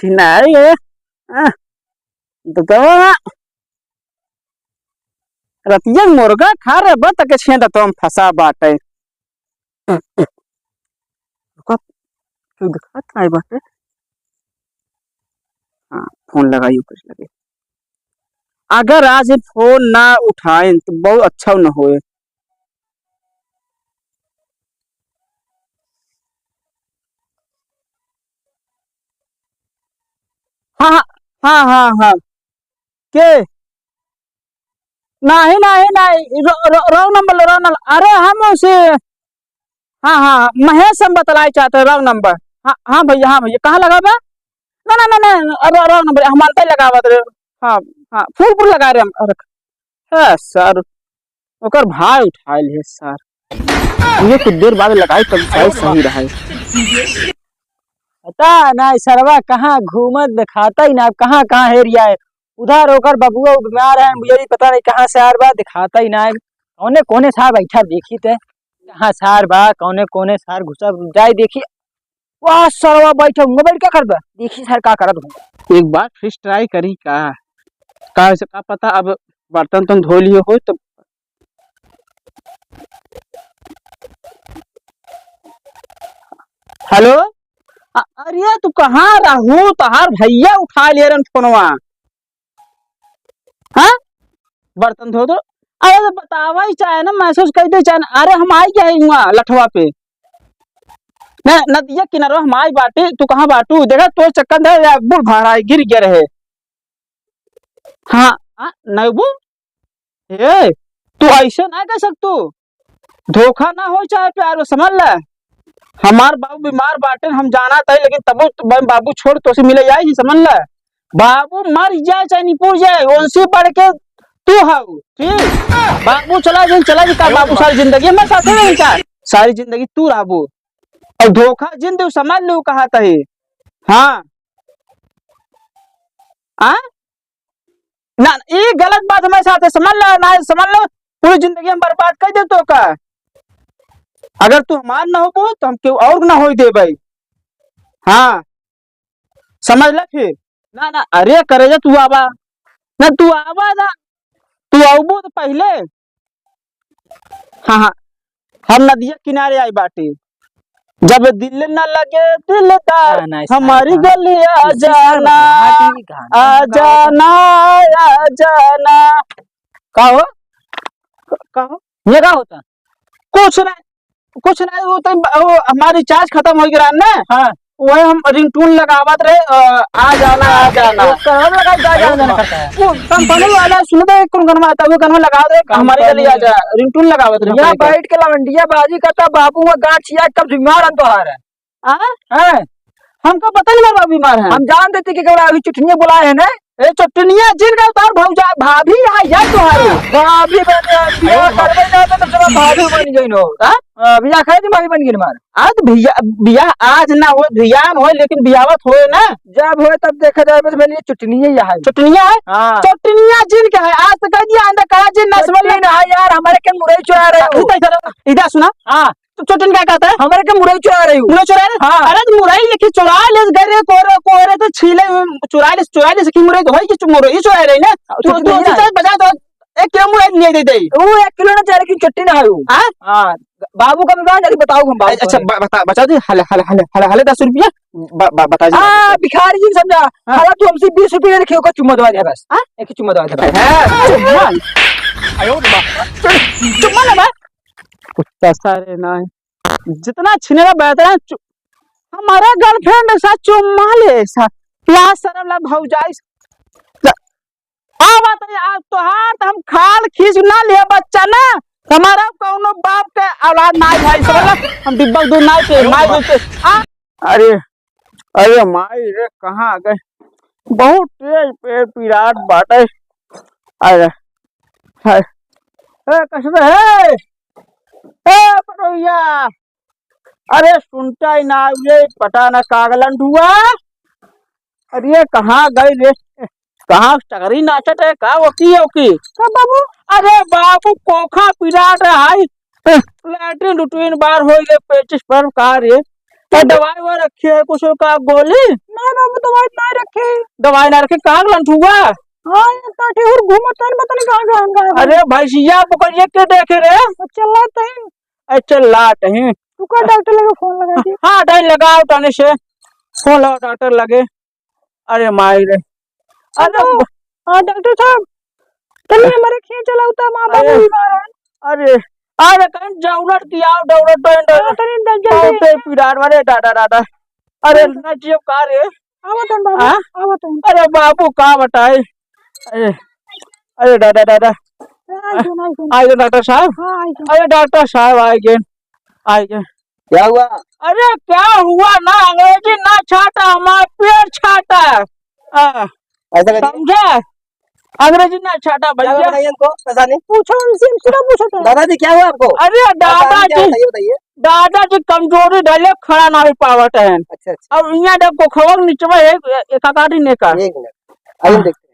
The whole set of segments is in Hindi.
छिनाए तो रतिया मुर्गा खा रहे बत के छेद तो हम फंसा बाटे क्यों दिखा था बाटे। हाँ फोन लगाइयो कुछ लगे। अगर आज फोन ना उठाए तो बहुत अच्छा न होए। हाँ हाँ हाँ हाँ हाँ के नहीं नहीं नहीं रॉन्ग नंबर अरे हम उसे हाँ हाँ महेश हम बतलाए चाहते हैं रॉन्ग नंबर। हाँ हाँ भैया कहाँ लगा बा। ना ना ना ना रॉन्ग नंबर हम मानते लगावत रहे। हाँ हाँ फूल लगा रहे हम है सर ओकर भाई उठाइल है सर ये कुछ देर बाद लगाई तब शायद सही रहे। पता नहीं सरवा कहाँ घूमत दिखाता ही ना कहाँ कहाँ हेरिया है। उधर होकर बबुआ बीमार है मुझे भी पता नहीं कहाँ से आर बा दिखाता ही ना है। कौने कोने सार बैठा देखी थे कहाँ सार बा कौने कोने सार घुसा जाए देखी। वाह सरवा बैठा मोबाइल क्या कर बा देखी सर का करत हूँ। एक बार फिर ट्राई करी का पता अब बर्तन तुम धो लियो हो तो। हेलो अरे तू कहाँ रहू तहार भैया उठा ले रन फोनवा। हाँ बर्तन धो दो अरे तो बतावा ही चाहे ना मैसेज कर दे चाहे। अरे हम आई क्या हुआ लठवा पे न नदिया किनारा हम आई बाटे तू कहाँ बाटू देखा तो चक्कर बुढ़ भाड़ा गिर गया रहे। हाँ नबू ए तू ऐसे ना कर सकतू धोखा ना हो चाहे प्यार समझ ले। हमार बाबू बीमार बाटे हम जाना था लेकिन तब बाबू छोड़ तो से मिले जाए समझ ले। बाबू मर जाए चाहे निपुर जाए उनसे बढ़ के तू हाउ ठीक। बाबू चला जी का बाबू सारी जिंदगी मैं साथ नहीं का सारी जिंदगी तू राबू और धोखा जिंद समझ लू कहा था। हाँ आ? ना ये गलत बात हमारे साथ है समझ लो ना समझ लो पूरी जिंदगी हम बर्बाद कर दे तो का। अगर तू हमार ना हो तो हम क्यों और ना हो दे भाई। हाँ समझ ले फिर ना ना अरे करे जा तू आवा ना तू आवा ना तू आबो तो पहले। हाँ हाँ हम नदिया किनारे आई बाटे जब दिल न लगे दिलदार हमारी गली आ जाना आ जाना आ जाना। का हो ये क्या होता कुछ नहीं वो तो वो हमारी चार्ज खत्म हो गया ना। हाँ वही हम रिंगटोन लगावत रहे आ जाना आ जाना। लगा जाना करता है वो कंपनी वाला सुन दे कौन गनमा आता वो गनमा लगा दे हमारे गली आ जा रिंगटोन लगावत रहे। यहाँ बैठ के लवंडिया बाजी करता बाबू में गांठ छिया कब बीमार हम तो हार है हमको पता नहीं बाबा बीमार है। हम जान देते कि अभी चुटनिया बुलाए है ना ए चटनिया जिन का उतार भौजा भाभी आ जाए तुम्हारी भाभी बियाह करबे ना तो सब भाभी बन गई हो। बियाह करे तो भाभी बन गई मार आज बियाह आज ना हो ध्यान हो लेकिन बियावत हो ना जब हो तब देखा जाए बस मेरे चुटनिया ही है चटनिया है। हाँ चटनिया जिन का है आज तक दिया अंदर कहा जिन नस्बल ना यार हमारे के मुरई चुरा रहे हो इधर सुना। हाँ तो चटन क्या कहता है हमारे के मुरई चुरा रही हूँ मुरई चुरा रहे। हाँ अरे तो मुरई लेके चुरा ले गरे कोरे तो छीले चुरा ले सकी मुरई तो होई कि मुरई चुरा रही ना तू तो बजा दो 1 किलो मुरई नहीं दे दे वो 1 किलो ना चाहे लेकिन चट्टी ना है हाँ बाबू का विवाह जल्दी बताओ हम बाबू अच्छा बता दे हले 10 रुपया बता दे। भिखारी जी समझा हां तू हमसे 20 रुपया रखे होगा चुम्मा दवा दे बस एक चुम्मा दवा दे चुम्मा आयो चुम्मा ना कुत्ता सारे ना जितना छिनेगा बेहतर हमारा गर्लफ्रेंड साथ चुम्मा ले सा प्यास शर्म ला भौजाई आ बात आज तोहार हम खाल खींच ना ले बच्चा ना हमारा कौनो बाप के औलाद ना भाई समझ हम डिब्बा दूध ना पे माई पे अरे अरे माई रे कहां गए बहुत तेज पेड़ पिराट बाटे। अरे है कसबे है ए पटोया अरे सुनता ही ना ये पता ना कागलन हुआ। अरे कहाँ गए रे कहाँ टगरी नाचत है का ओकी बाबू। अरे बाबू कोखा पिराट है लैट्रिन रूटीन बार हो गए पेचिस पर का रे दवाई वो रखी है कुछ का गोली? ना बाबू दवाई ना रखे। दवाई ना रखे कहाँ लंठ हुआ? हाँ ये काठी और घूमता है पता नहीं कहाँ कहाँ। अरे भैया पकड़िए के देखे रे। चलाते हैं। अच्छा लाट है। तू का डॉक्टर लगे फोन लगा दी। हाँ टाइम लगाओ टाने से फोन लगाओ डॉक्टर लगे। अरे माई रे। अरे हाँ डॉक्टर साहब चलिए हमारे खींच चलाता माँ बाबू बीमार है। अरे अरे कहीं जौलट किया दौलट तो पिरार वाले दादा दादा। अरे ना जीव का रे। अरे बाबू का बताए। अरे अरे दादा दादा आए डॉक्टर साहब। अरे डॉक्टर साहब आए गए। क्या हुआ? अरे क्या हुआ ना अंग्रेजी ना छाटा हमारा पेड़ छाटा। ऐसा समझे अंग्रेजी ना छाटा भैया। बताइए इनको पता नहीं। पूछो उनसे सीधा पूछो तो। दादाजी क्या हुआ आपको? अरे दादाजी कमजोरी डाले खड़ा ना पावत है। अच्छा अच्छा अब यहाँ देखो खबर नीचे एक आकाटी ने का। एक मिनट आइए देखते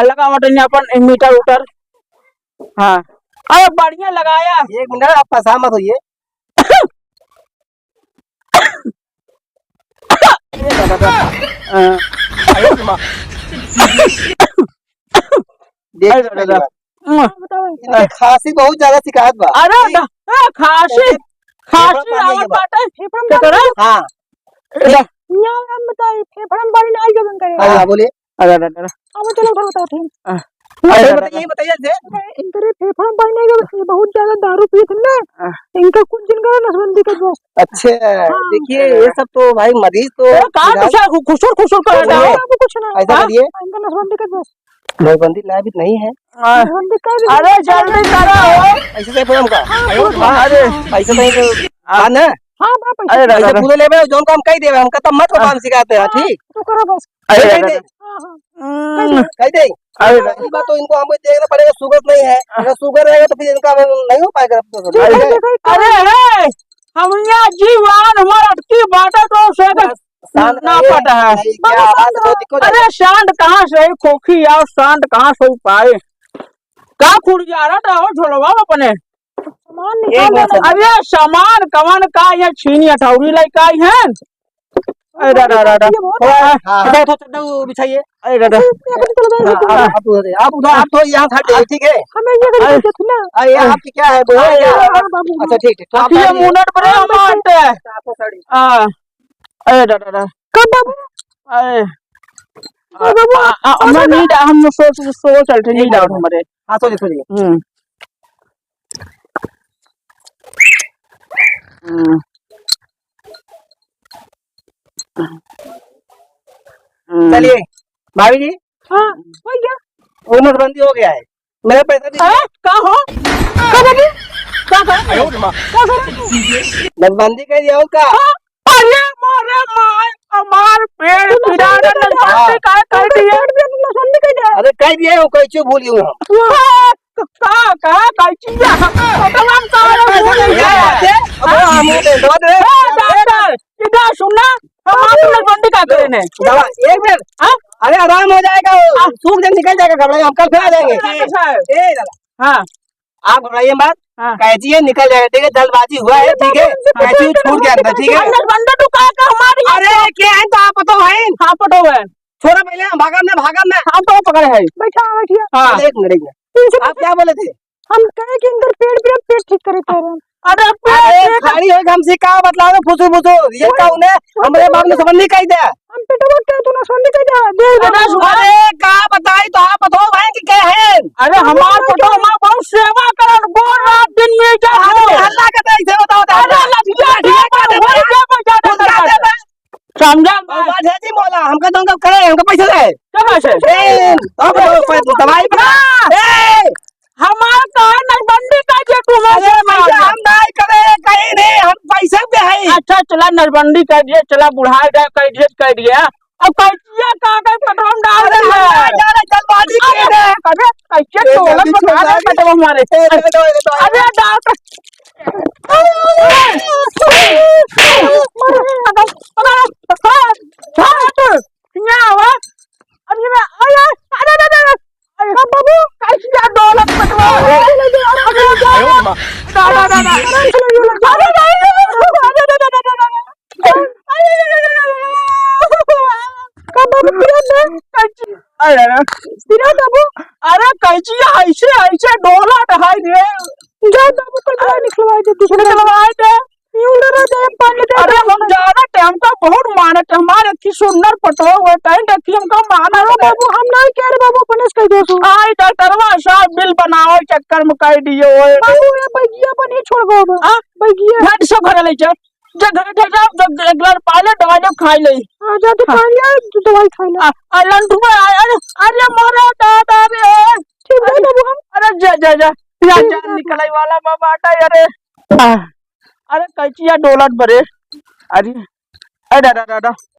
हैं। लगा मटन अपन मीटर उटर। हाँ अरे बढ़िया लगाया। एक मिनट आप परेशान मत होइए। खांसी बहुत ज्यादा शिकायत बा। अरे खांसी खांसी आवत बाटे। हाँ बताइए फेफड़े में पानी नहीं जगन करेगा। हाँ बोलिए। अरे अब चलो घर बताओ ठीक। बताइए बताइए। इनके फेफड़े में पानी नहीं जगन बहुत ज्यादा दारू पिए थे ना इनका कुछ दिन का नसबंदी कर दो। अच्छा देखिए ये सब तो भाई मरीज तो खुशुर खुशुर कर रहा है। कुछ ना ऐसा करिए इनका नसबंदी कर दो। नसबंदी लायक नहीं है। नसबंदी कर अरे जल्दी करो। ऐसे से फोन का अरे पैसा नहीं तो हाँ ना। हाँ बाप अरे पैसा पूरे लेबे जोन काम कह देबे हमका तो मत काम सिखाते हैं ठीक। तो करो बस। अरे कह दे कह दे। अरे पहली बात तो इनको हमको देखना पड़ेगा शुगर नहीं है। अगर शुगर रहेगा तो फिर इनका नहीं हो पाएगा। अरे हम यहाँ जीवान हमारा अटकी बाटा तो से ना पता है। अरे शांत कहाँ से खोखी आओ शांत कहाँ से पाए का खुड़ जा रहा था झोलवा अपने। अरे सामान कवन का या छीनी हथौड़ी लाई का है। अरे दादा बिछाइए। अरे दादा आप उधर आप तो यहाँ खड़े ठीक है। हमें ये ना ये आपकी क्या है अच्छा ठीक है। तो ये मुनट पर मारते हैं। अरे दादा कब बाबू अरे हम नहीं हम सोच चलते नहीं डाउट हमारे। हाँ सोचिए चलिए भाभी जी। हाँ हो गया वो नोटबंदी हो गया है। मेरा पैसा दीजिए। क्या हो नोटबंदी कर दिया उसका। अरे मारे माय हमार पेड़ पिराना नसबंदी का कर दिया। अरे कह दिए वो कैसे भूल गए हम। का कैची हम डॉक्टर इधर सुनना हम आपको नसबंदी का करें। दवा एक मिनट। अरे आराम हो जाएगा सूख जब निकल जाएगा घबराइए हम कल फिर आ जाएंगे। हाँ आप घबराइए मत। कैची है निकल जाएगा ठीक है। जल्दबाजी हुआ है ठीक है। कैची छूट गया अंदर ठीक है। नसबंदी तो का हमारी। अरे क्या है तो आप तो है। हाँ पटो है छोड़ा पहले भागम में हम तो पकड़े है। बैठा बैठिए। हाँ एक मिनट आप क्या बोले थे? हम कहे कि इनका पेट ठीक करे कह रहे हैं। अरे खाली हो हमसे का बतला दो फुसू फुसू ये का उन्हें हमरे बाप ने संबंधी कह दिया। हम पेटवा क्या तू नसबंदी कह दिया। अरे का बताई तो आप बताओ भाई कि क्या है। अरे हमार पटो हमार बहुत सेवा करन बोल रात दिन में जा हल्ला करते ऐसे बताओ। समझा बात है जी बोला हमका तो करे हमका पैसे दे। क्या पैसे दवाई बना हमार कहा नसबंदी का जे तुम्हारे हम नहीं करे कहीं नहीं हम पैसे पे है। अच्छा चला नसबंदी कर दिए चला बुढ़ा गया कर दिया अब कैचिया का पेट्रोल डाल जल्दबाजी कैसे हमारे। अरे डॉक्टर अरे कैची ऐसे ऐसे डोला ढहाई रे जा बाबू कल निकलवाए दे दूसरे निकलवाए दे अरे हम ज्यादा टाइम का बहुत मानत हमारे की सुंदर पटो हुए टाइम देखी हमका माना बाबू हम नहीं कह रहे बाबू पनेस कह दो आई डॉक्टरवा साहब बिल बनाओ चक्कर में कह दियो ओए बाबू ये बैगिया पर नहीं छोड़ गो हां बैगिया घाट सब घर ले जा जे घर जा जा एक ग्लास पाले दवाई दे खाई ले आ जा तो पालिया तू दवाई खाई ले अलन तू अरे मोरा दादा रे ठीक है बाबू हम अरे जा जा जा जान निकलाई वाला बाबा अरे अरे कैचिया डोलत बरे अरे दादा